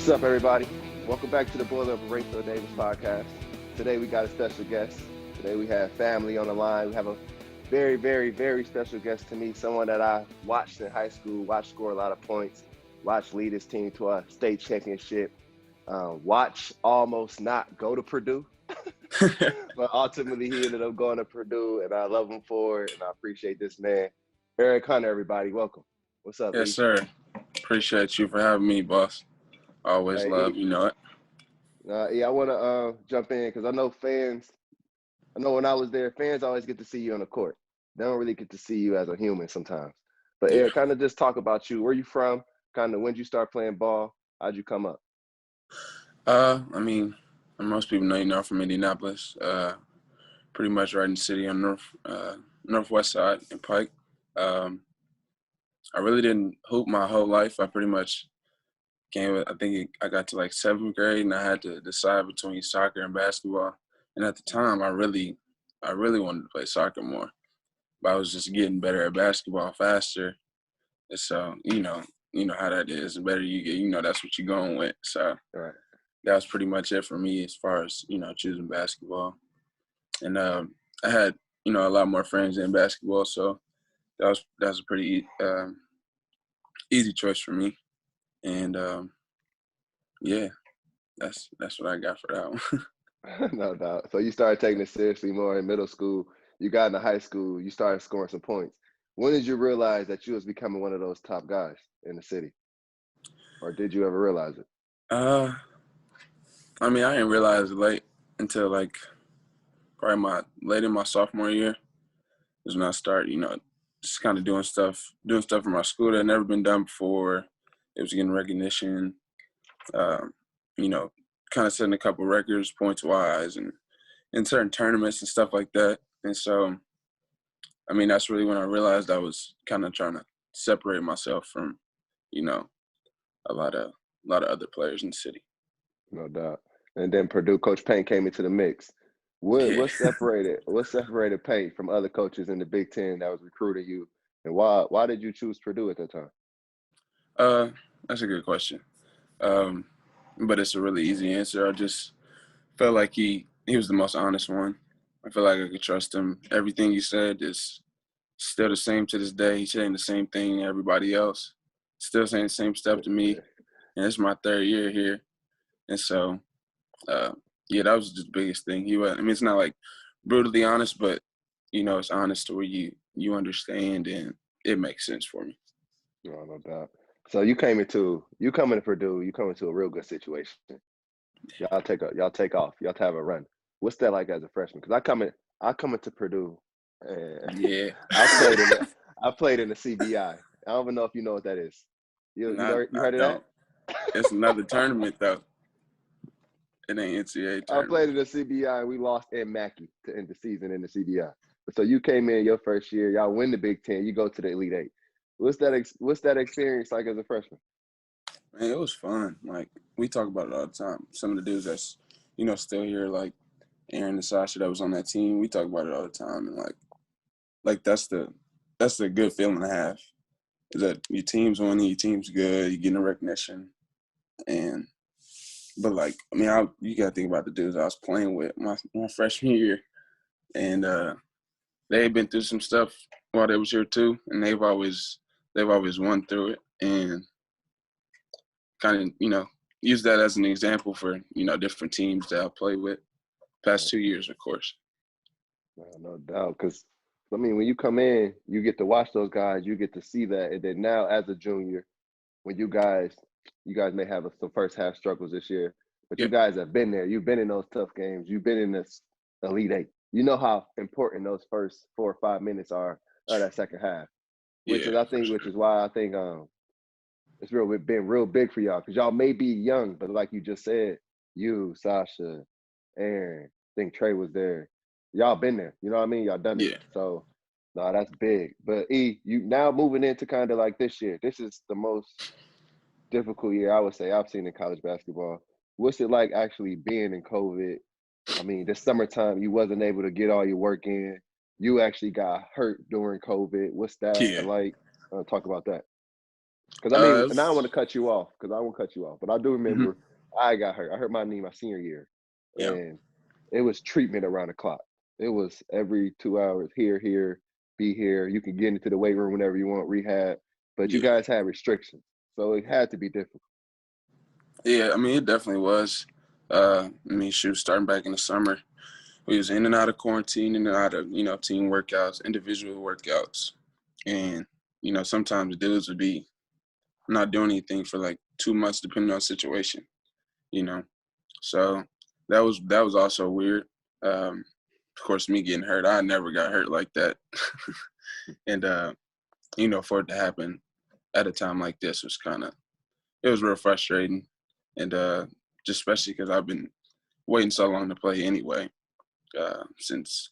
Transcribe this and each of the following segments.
What's up, everybody? Welcome back to the Boiler Up with Rachel Davis podcast. Today we got a special guest. Today we have family on the line. We have a very, very, very special guest to me, someone that I watched in high school, watched score a lot of points, watched lead his team to a state championship, watched almost not go to Purdue, but ultimately he ended up going to Purdue, and I love him for it, and I appreciate this man. Eric Hunter, everybody, welcome. What's up, Yes, E? sir. Appreciate you for having me, boss. Always Hey, love, E. you know it. I want to jump in because I know when I was there, fans always get to see you on the court. They don't really get to see you as a human sometimes. But Yeah. Eric, kind of just talk about you. Where you from? Kind of when did you start playing ball? How'd you come up? I mean, most people know I'm from Indianapolis. Pretty much right in the city on northwest side in Pike. I really didn't hoop my whole life. I pretty much I got to like 7th grade and I had to decide between soccer and basketball. And at the time, I really wanted to play soccer more. But I was just getting better at basketball faster. And so, you know how that is. The better you get, that's what you're going with. So All right. that was pretty much it for me as far as, choosing basketball. And I had, a lot more friends in basketball. So that was a pretty easy choice for me. And yeah, that's what I got for that one. No doubt. So you started taking it seriously more in middle school. You got into high school. You started scoring some points. When did you realize that you was becoming one of those top guys in the city? Or did you ever realize it? I mean, I didn't realize it late until like probably late in my sophomore year is when I started, just kind of doing stuff for my school that had never been done before. It was getting recognition, um, kind of setting a couple records points wise and in certain tournaments and stuff like that. And so, I mean, that's really when I realized I was kind of trying to separate myself from, a lot of other players in the city. No doubt. And then Purdue Coach Payne came into the mix. What Yeah. what separated Payne from other coaches in the Big Ten that was recruiting you, and why did you choose Purdue at that time? That's a good question. But it's a really easy answer. I just felt like he was the most honest one. I feel like I could trust him. Everything he said is still the same to this day. He's saying the same thing to everybody else. Still saying the same stuff to me. And it's my 3rd year here. And so, yeah, that was the biggest thing. It's not like brutally honest, but, it's honest to where you understand and it makes sense for me. No doubt. So you coming to Purdue, you come into a real good situation. Y'all take off. Y'all have a run. What's that like as a freshman? Because I come into Purdue, and Yeah. I played in the CBI. I don't even know if you know what that is. You heard of that? It's another tournament though. It ain't NCAA I tournament. played in the CBI and we lost in Mackey to end the season in the CBI. So you came in your first year, y'all win the Big Ten, you go to the Elite Eight. What's that experience like as a freshman? Man, it was fun. Like we talk about it all the time. Some of the dudes that's still here, like Aaron and Sasha that was on that team. We talk about it all the time, and like that's the good feeling to have. Is that your team's winning, your team's good, you're getting a recognition, but like I mean, you gotta think about the dudes I was playing with my freshman year, and they've been through some stuff while they was here too, and they've always won through it, and kind of use that as an example for different teams that I play with. Past 2 years, of course. No doubt, because I mean, when you come in, you get to watch those guys, you get to see that, and then now as a junior, when you guys may have some first half struggles this year, but you Yep. guys have been there. You've been in those tough games. You've been in this Elite Eight. You know how important those first 4 or 5 minutes are of that second half, which Yeah, is why I think it's been real big for y'all because y'all may be young, but like you just said, you, Sasha, Aaron, I think Trey was there. Y'all been there. You know what I mean? Y'all done it. yeah. So, no, that's big. But E, you now moving into kind of like this year. This is the most difficult year I would say I've seen in college basketball. What's it like actually being in COVID? I mean, this summertime you wasn't able to get all your work in. You actually got hurt during COVID. What's that Yeah. like? Talk about that. Because I mean, It and I don't want to was, cut you off because I won't cut you off, but I do mhm, remember I got hurt. I hurt my knee my senior year, yeah, and it was treatment around the clock. It was every 2 hours here, be here. You can get into the weight room whenever you want, rehab, but you yeah, guys had restrictions, so it had to be difficult. yeah. I mean, it definitely was. I mean, shoot, starting back in the summer, we was in and out of quarantine, in and out of team workouts, individual workouts, and sometimes dudes would be not doing anything for like 2 months, depending on the situation. You know, so that was also weird. Of course, me getting hurt, I never got hurt like that, and for it to happen at a time like this was it was real frustrating, and just especially because I've been waiting so long to play anyway, since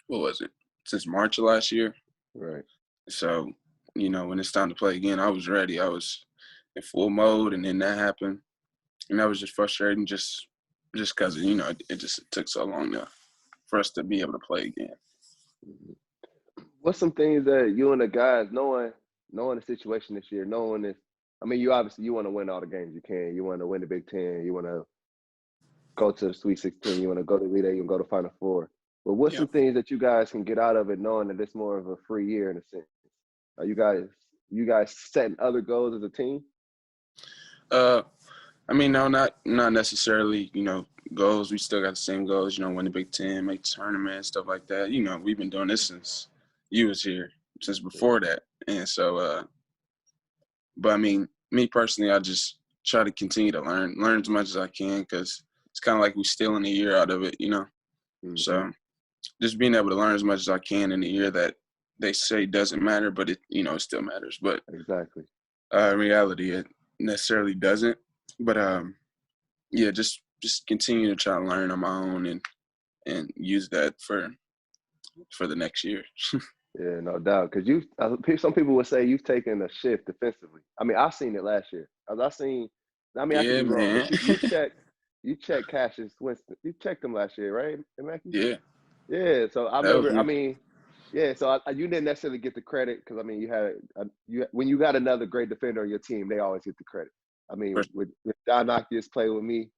what was it? Since March of last year. Right. So, when it's time to play again, I was ready. I was in full mode, and then that happened, and that was just frustrating. Just because it just took so long for us to be able to play again. Mhm. What's some things that you and the guys knowing the situation this year, knowing this? I mean, you obviously you want to win all the games you can. You want to win the Big Ten. You want to go to the Sweet 16. You want to go to Elite Eight. You want to go to Final Four. But what's Yeah. some things that you guys can get out of it, knowing that it's more of a free year in a sense? Are you guys setting other goals as a team? Uh, I mean, no, not necessarily. Goals. We still got the same goals. Win the Big Ten, make the tournament, stuff like that. We've been doing this since you was here, since before that, and so. But I mean, me personally, I just try to continue to learn as much as I can, because it's kind of like we're stealing a year out of it. Hmm. So just being able to learn as much as I can in a year that they say doesn't matter, but it still matters. But Exactly. in reality, it necessarily doesn't. But yeah, just continue to try to learn on my own, and use that for the next year. Yeah, no doubt. Because some people would say you've taken a shift defensively. I mean, I've seen it last year. As I seen, I mean, I could Yeah, be wrong, man. but you checked Cassius Winston. You checked him last year, right, Mackie? Yeah, Yeah. So I that was remember. I me. mean, yeah. So you didn't necessarily get the credit because I mean, when you got another great defender on your team, they always get the credit. I For mean, with Don Knockers play with me,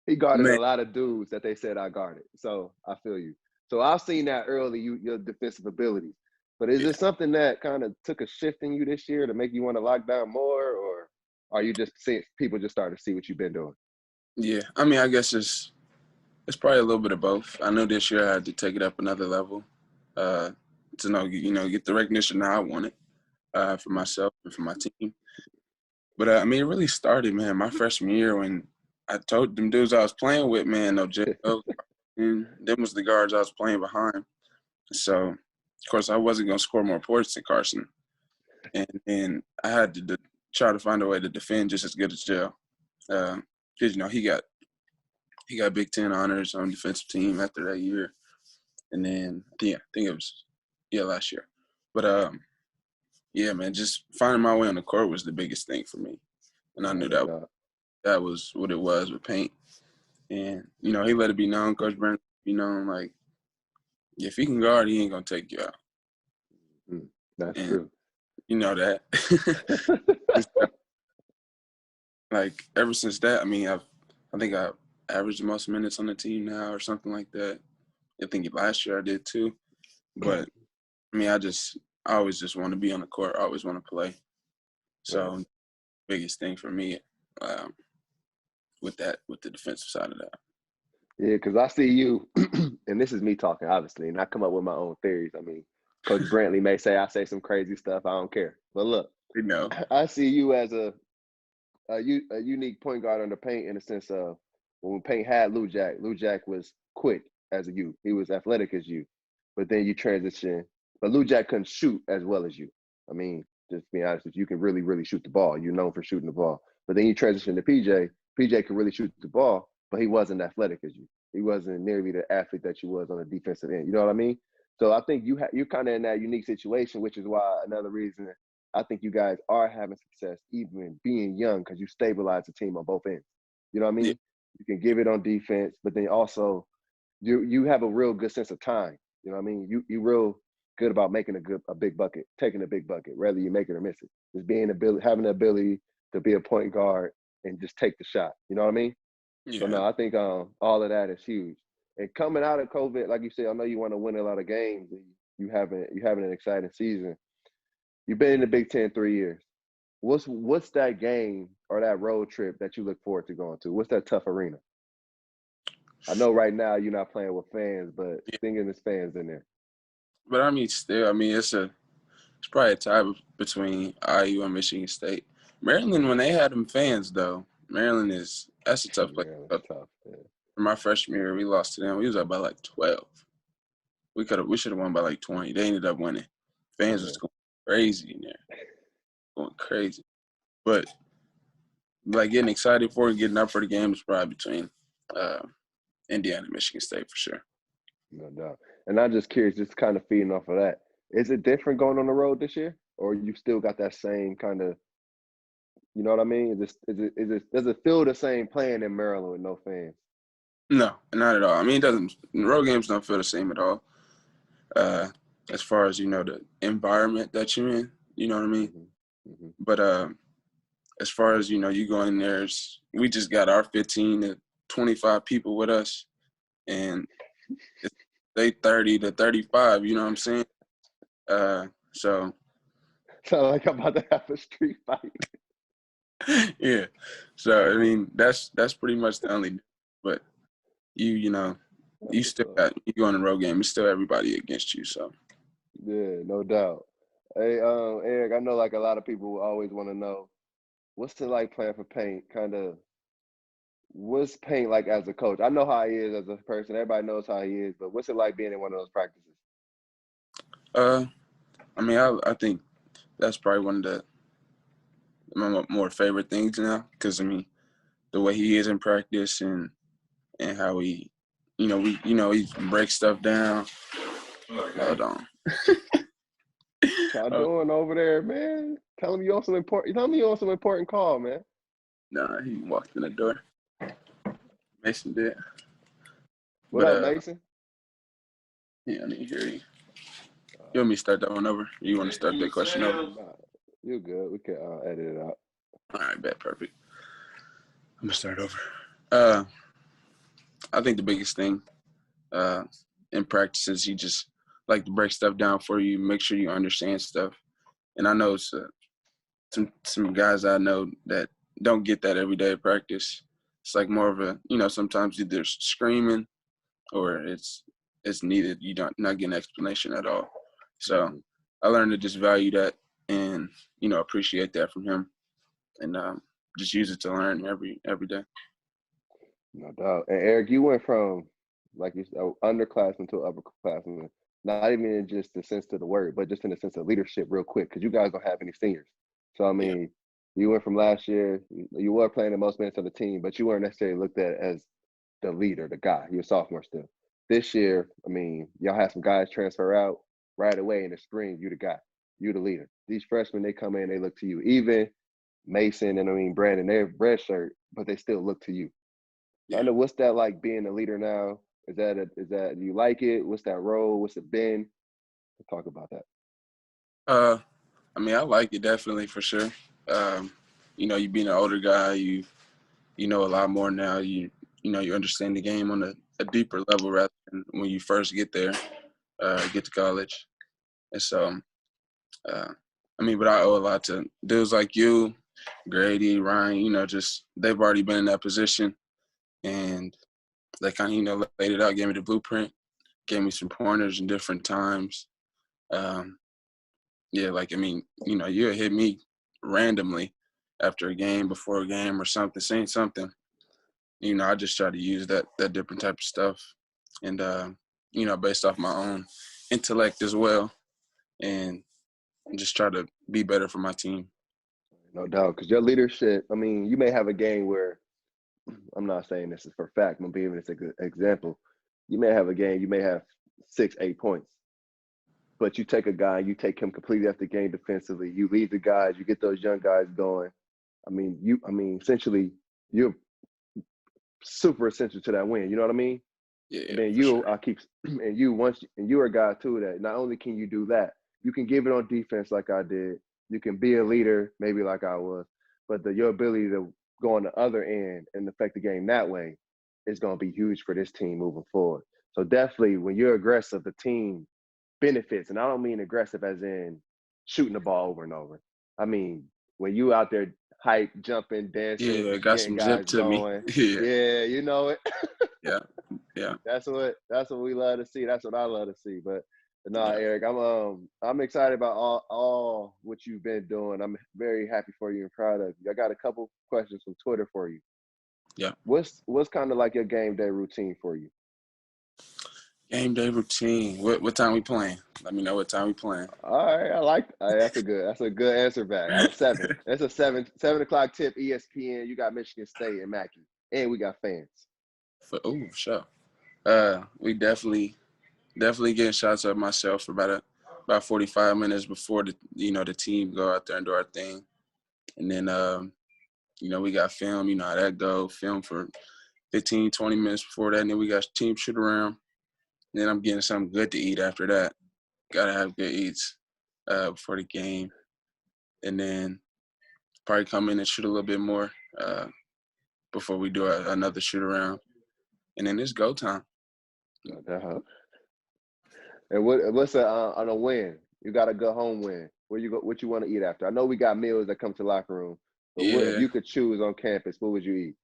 he guarded man, a lot of dudes that they said I guarded. So I feel you. So I've seen that early, your defensive abilities. But is yeah, it something that kind of took a shift in you this year to make you want to lock down more, or are you just seeing people just starting to see what you've been doing? yeah. I mean, I guess it's probably a little bit of both. I know this year I had to take it up another level, uh, to get the recognition that I wanted, for myself and for my team. But I mean, it really started, man, my freshman year when I told them dudes I was playing with, man, no J. And them was the guards I was playing behind. So, of course, I wasn't gonna score more points than Carson, and I had to try to find a way to defend just as good as Jill, because he got Big Ten honors on defensive team after that year, and then yeah, I think it was last year. But yeah, man, just finding my way on the court was the biggest thing for me, and I No, knew no that doubt. that was what it was with paint. And he let it be known, Coach Brent, like if he can guard, he ain't gonna take you out, Mm, that's and true. you know that. Like ever since that, I mean, I think I averaged the most minutes on the team now, or something like that. I think last year I did too. But I mean, I always just want to be on the court. I always want to play. Right. So biggest thing for me, um, with the defensive side of that. Yeah, because I see you, and this is me talking, obviously, and I come up with my own theories. I mean, Coach Brantley may say I say some crazy stuff. I don't care. But look, You know, I see you as a unique point guard on the paint in the sense of when Paint had Lou Jack was quick as a you. He was athletic as you. But then you transition. But Lou Jack couldn't shoot as well as you. I mean, just to be honest with you, you can really, really shoot the ball. You're known for shooting the ball. But then you transition to PJ. PJ could really shoot the ball, but he wasn't athletic as you. He wasn't nearly the athlete that you was on the defensive end. You know what I mean? So I think you're kind of in that unique situation, which is why another reason I think you guys are having success, even being young, because you stabilize the team on both ends. You know what I yeah, mean? You can give it on defense, but then also you have a real good sense of time. You know what I mean? You real good about making a big bucket, taking a big bucket, whether you make it or miss it. Just having the ability to be a point guard and just take the shot. You know what I mean? So Yeah, no, I think all of that is huge. And coming out of COVID, like you said, I know you want to win a lot of games. And you having an exciting season. You've been in the Big Ten 3 years. What's that game or that road trip that you look forward to going to? What's that tough arena? I know right now you're not playing with fans, but yeah. thinking there's fans in there. But I mean, still, I mean, it's probably a tie between IU and Michigan State. Maryland, when they had them fans, though, that's a tough place. Man, it's For tough. Yeah. my freshman year, we lost to them. We was up by like 12. We should have won by like 20. They ended up winning. Fans was Yeah. going crazy in there, going crazy. But like getting excited for it, getting up for the game is probably between uh, Indiana and Michigan State for sure. No doubt. And I'm just curious, just kind of feeding off of that. Is it different going on the road this year, or you still got that same kind of, you know what I mean? Does it feel the same playing in Maryland with no fans? No, not at all. I mean, it doesn't. Road games don't feel the same at all. Uh, as far as the environment that you're in, you know what I mean. Hmm. Hmm. But as far as you go in there, we just got our 15 to 25 people with us, and they 30 to 35. You know what I'm saying? So Sound like I'm about to have a street fight. yeah. So I mean, that's pretty much the only. But you That's still got you go on the road game. It's still everybody against you. So yeah, no doubt. Hey, Eric, I know like a lot of people always want to know what's it like playing for Paint. Kind of, what's Paint like as a coach? I know how he is as a person. Everybody knows how he is, but what's it like being in one of those practices? uh, I mean, I think that's probably one of my more favorite things now because I mean the way he is in practice and how he breaks stuff down. Hold on. Y'all Oh, doing over there, man? Tell him you on some important. Tell me you on some important call, man. nah, he walked in the door. Mason did, What but up, Mason? yeah, I didn't hear you. You want me to start that one over? Or you want to start that question over? Nah, you good. We can edit it out. All right, bet, perfect. I'm gonna start over. Uh, I think the biggest thing uh, in practice is he just like to break stuff down for you, make sure you understand stuff. And I know it's some guys I know that don't get that every day at practice. It's like more of a sometimes either screaming or it's needed. You don't not getting explanation at all. So Hmm. I learned to just value that and appreciate that from him and just use it to learn every day. No doubt. And Eric, you went from like you said, underclassmen to upperclassmen. Not even in just the sense of the word, but just in the sense of leadership, real quick, because you guys don't have any seniors. So I Yeah, mean, you went from last year. You were playing the most minutes of the team, but you weren't necessarily looked at as the leader, the guy. You're a sophomore still. This year, I mean, y'all had some guys transfer out right away in the spring. You the guy. You the leader. These freshmen, they come in, they look to you. Even Mason and I mean Brandon, they're red shirt, but they still look to you. I yeah. know what's that like being a leader now? Is that do you like it? What's that role? What's it been? We'll talk about that. Uh, I mean, I like it definitely for sure. You being an older guy, you know a lot more now. You understand the game on a deeper level rather than when you first get there, get to college. And so, uh, I mean, but I owe a lot to dudes like you, Grady, Ryan. Just they've already been in that position, and they kind of laid it out, gave me the blueprint, gave me some pointers in different times. Um, yeah, like I mean, you'll hit me randomly after a game, before a game, or something, saying something. I just try to use that different type of stuff, and based off my own intellect as well, and just try to be better for my team. No doubt, because your leadership. I mean, you may have a game where I'm not saying this is for fact. I'm giving this example. You may have a game. You may have 6, 8 points, but you take a guy, you take him completely off the game defensively. You lead the guys. You get those young guys going. I mean, essentially, you're super essential to that win. You know what I mean? Yeah, And then for you, sure. I keep, and you once, and you're a guy too that not only can you do that, you can give it on defense like I did. You can be a leader, maybe like I was, but your ability to go on the other end and affect the game that way is going to be huge for this team moving forward. So definitely, when you're aggressive, the team benefits, and I don't mean aggressive as in shooting the ball over and over. I mean when you out there hype, jumping, dancing, Yeah, got getting some zip guys to me. going. Yeah, Yeah, you know it. yeah, yeah, That's what we love to see. That's what I love to see. But no, yeah, Eric, I'm excited about all what you've been doing. I'm very happy for you and proud of you. I got a couple questions from Twitter for you. yeah. What's kind of like your game day routine for you? Game day routine. What time we playing? Let me know what time we playing. All right, I like that's a good answer back. At 7. That's a 7 o'clock tip, ESPN. You got Michigan State and Mackey. And we got fans. Sure. We definitely getting shots at myself for about 45 minutes before the team go out there and do our thing. And then we got film, you know how that go, film for 15, 20 minutes before that, and then we got team shoot around. And then I'm getting something good to eat after that. Gotta have good eats before the game. And then probably come in and shoot a little bit more before we do another shoot around. And then it's go time. Uh-huh. And what's on a win? You got a good home win. Where you go? What you want to eat after? I know we got meals that come to locker room, but if Yeah, you could choose on campus, what would you eat?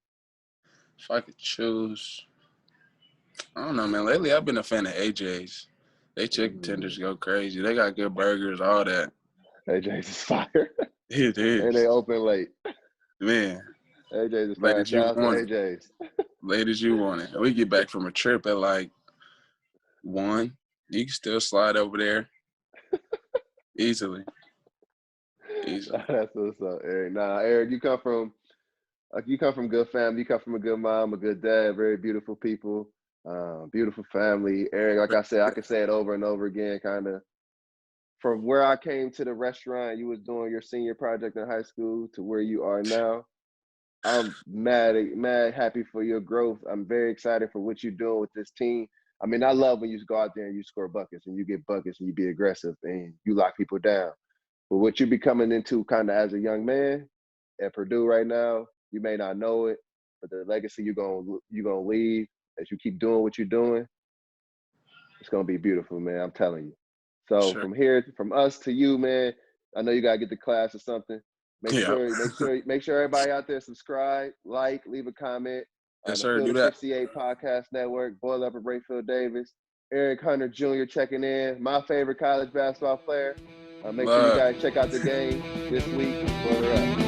if I could choose, I don't know, man. Lately, I've been a fan of AJ's. They chicken tenders Mm, go crazy. They got good burgers, all that. AJ's is fire, It and they is, open late. man. AJ's is Late fire. as you Shout out to want it. AJ's. Late as you want it. We get back from a trip at like 1. You can still slide over there easily. Easily. That's what's up, Eric. Nah, Eric, you come from good family. You come from a good mom, a good dad, very beautiful people, beautiful family. Eric, like I said, I can say it over and over again. Kind of from where I came to the restaurant, you was doing your senior project in high school to where you are now. I'm mad happy for your growth. I'm very excited for what you're doing with this team. I mean, I love when you go out there and you score buckets and you get buckets and you be aggressive and you lock people down. But what you're becoming into kind of as a young man at Purdue right now, you may not know it, but the legacy you're gonna leave as you keep doing what you're doing, it's gonna be beautiful, man. I'm telling you. So Sure. from here, from us to you, man, I know you gotta get to class or something. Make Yeah. sure, make sure, make sure everybody out there subscribe, like, leave a comment on Yes, the sir. Field Do of that. 68 podcast network. Boil up with Rayfield Davis, Eric Hunter Jr. checking in. My favorite college basketball player. Make sure you Love. guys check out the game this week. Boiler up.